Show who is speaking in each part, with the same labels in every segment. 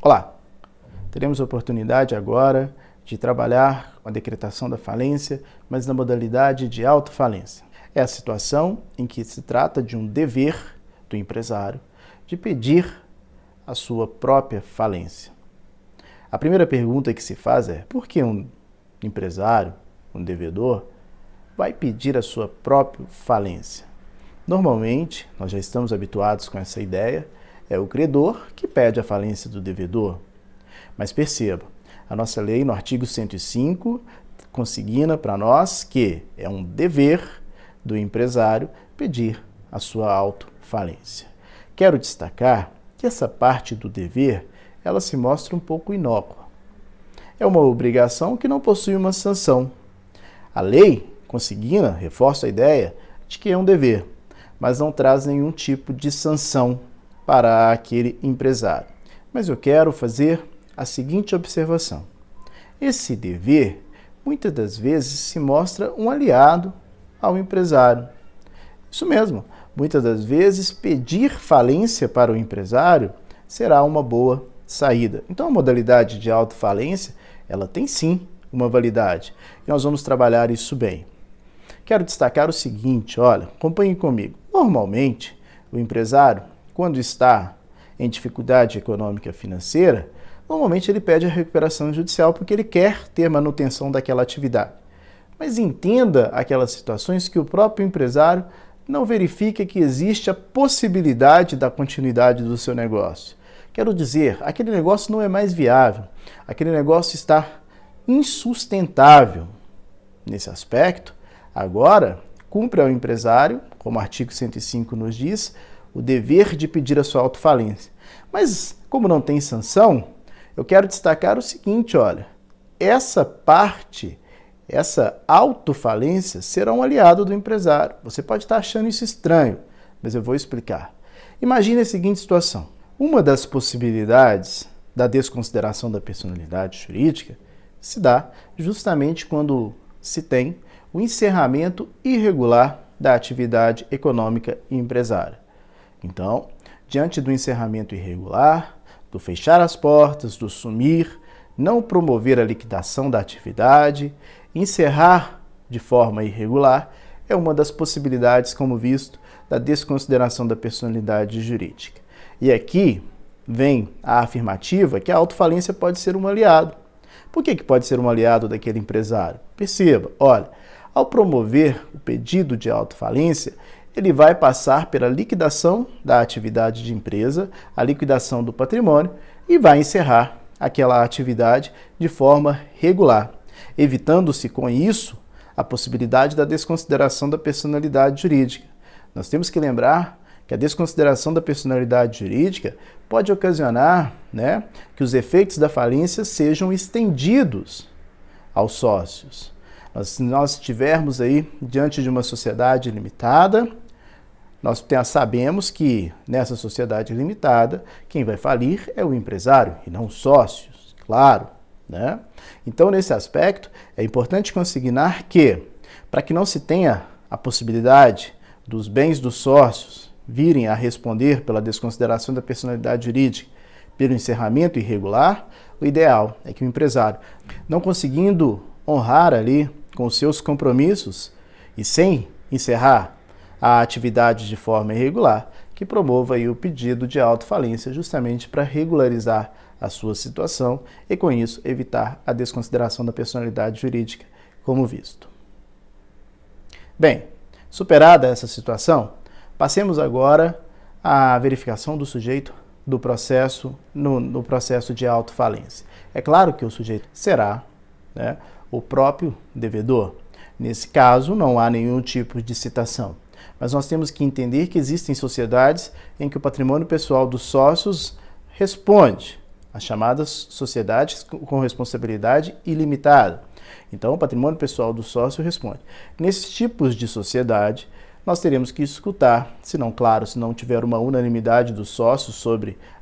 Speaker 1: Olá, teremos a oportunidade agora de trabalhar com a decretação da falência, mas na modalidade de autofalência. É a situação em que se trata de um dever do empresário de pedir a sua própria falência. A primeira pergunta que se faz é: por que um empresário, um devedor, vai pedir a sua própria falência? Normalmente, nós já estamos habituados com essa ideia, é o credor que pede a falência do devedor. Mas perceba, a nossa lei no artigo 105 consigna para nós que é um dever do empresário pedir a sua autofalência. Quero destacar que essa parte do dever, ela se mostra um pouco inócua. É uma obrigação que não possui uma sanção. A lei consigna, reforça a ideia de que é um dever, mas não traz nenhum tipo de sanção para aquele empresário. Mas eu quero fazer a seguinte observação. Esse dever, muitas das vezes, se mostra um aliado ao empresário. Isso mesmo, muitas das vezes, pedir falência para o empresário será uma boa saída. Então, a modalidade de autofalência, ela tem sim uma validade. E nós vamos trabalhar isso bem. Quero destacar o seguinte, olha, acompanhem comigo. Normalmente, o empresário, quando está em dificuldade econômica financeira, normalmente ele pede a recuperação judicial porque ele quer ter manutenção daquela atividade. Mas entenda aquelas situações que o próprio empresário não verifica que existe a possibilidade da continuidade do seu negócio. Quero dizer, aquele negócio não é mais viável, aquele negócio está insustentável. Nesse aspecto, agora, cumpre ao empresário, como o artigo 105 nos diz, o dever de pedir a sua autofalência. Mas, como não tem sanção, eu quero destacar o seguinte, olha, essa parte, essa autofalência será um aliado do empresário. Você pode estar achando isso estranho, mas eu vou explicar. Imagine a seguinte situação. Uma das possibilidades da desconsideração da personalidade jurídica se dá justamente quando se tem o encerramento irregular da atividade econômica e empresária. Então, diante do encerramento irregular, do fechar as portas, do sumir, não promover a liquidação da atividade, encerrar de forma irregular, é uma das possibilidades, como visto, da desconsideração da personalidade jurídica. E aqui vem a afirmativa que a autofalência pode ser um aliado. Por que pode ser um aliado daquele empresário? Perceba, olha, ao promover o pedido de autofalência, ele vai passar pela liquidação da atividade de empresa, a liquidação do patrimônio e vai encerrar aquela atividade de forma regular, evitando-se com isso a possibilidade da desconsideração da personalidade jurídica. Nós temos que lembrar que a desconsideração da personalidade jurídica pode ocasionar, que os efeitos da falência sejam estendidos aos sócios. Se nós estivermos aí diante de uma sociedade limitada, nós sabemos que nessa sociedade limitada, quem vai falir é o empresário e não os sócios, claro. Então, nesse aspecto, é importante consignar que, para que não se tenha a possibilidade dos bens dos sócios virem a responder pela desconsideração da personalidade jurídica pelo encerramento irregular, o ideal é que o empresário, não conseguindo honrar ali com os seus compromissos e sem encerrar a atividade de forma irregular, que promova aí o pedido de autofalência justamente para regularizar a sua situação e, com isso, evitar a desconsideração da personalidade jurídica, como visto. Bem, superada essa situação, passemos agora à verificação do sujeito do processo no processo de autofalência. É claro que o sujeito será o próprio devedor. Nesse caso, não há nenhum tipo de citação. Mas nós temos que entender que existem sociedades em que o patrimônio pessoal dos sócios responde, as chamadas sociedades com responsabilidade ilimitada. Então, o patrimônio pessoal do sócio responde. Nesses tipos de sociedade, nós teremos que escutar, se não tiver uma unanimidade dos sócios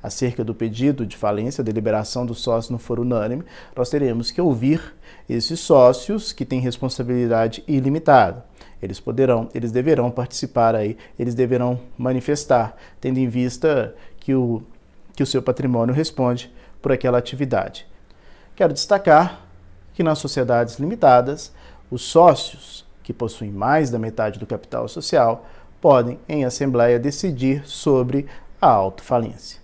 Speaker 1: acerca do pedido de falência, a deliberação dos sócios não for unânime, nós teremos que ouvir esses sócios que têm responsabilidade ilimitada. Eles deverão participar aí, eles deverão manifestar, tendo em vista que o seu patrimônio responde por aquela atividade. Quero destacar que nas sociedades limitadas, os sócios que possuem mais da metade do capital social podem, em assembleia, decidir sobre a autofalência.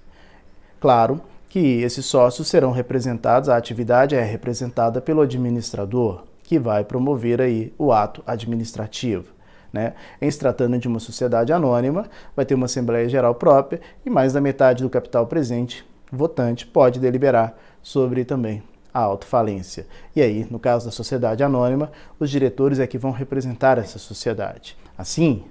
Speaker 1: Claro que esses sócios serão representados, a atividade é representada pelo administrador, que vai promover aí o ato administrativo. Em se tratando de uma sociedade anônima, vai ter uma Assembleia Geral própria e mais da metade do capital presente, votante, pode deliberar sobre também a autofalência. E aí, no caso da sociedade anônima, os diretores é que vão representar essa sociedade. Assim,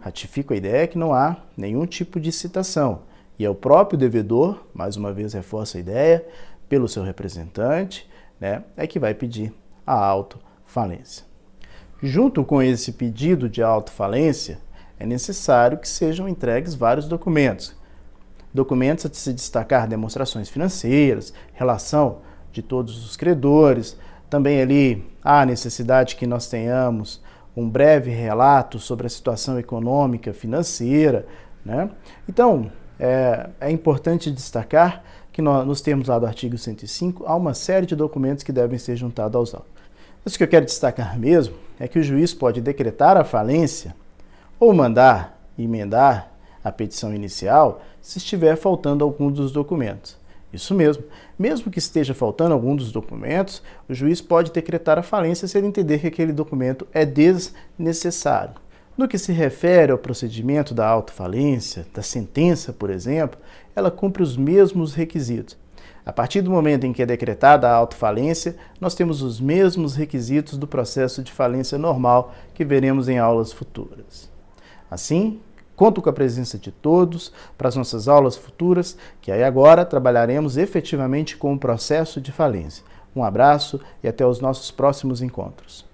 Speaker 1: ratifico a ideia que não há nenhum tipo de citação, e é o próprio devedor, mais uma vez reforço a ideia, pelo seu representante, é que vai pedir a autofalência. Junto com esse pedido de autofalência, é necessário que sejam entregues vários documentos. Documentos a se destacar demonstrações financeiras, relação de todos os credores, também ali há necessidade que nós tenhamos um breve relato sobre a situação econômica, financeira. Então, é importante destacar que nos termos lá do artigo 105, há uma série de documentos que devem ser juntados aos autos. Mas o que eu quero destacar mesmo é que o juiz pode decretar a falência ou mandar emendar a petição inicial se estiver faltando algum dos documentos. Isso mesmo. Mesmo que esteja faltando algum dos documentos, o juiz pode decretar a falência se ele entender que aquele documento é desnecessário. No que se refere ao procedimento da autofalência, da sentença, por exemplo, ela cumpre os mesmos requisitos. A partir do momento em que é decretada a autofalência, nós temos os mesmos requisitos do processo de falência normal que veremos em aulas futuras. Assim, conto com a presença de todos para as nossas aulas futuras, que aí agora trabalharemos efetivamente com o processo de falência. Um abraço e até os nossos próximos encontros.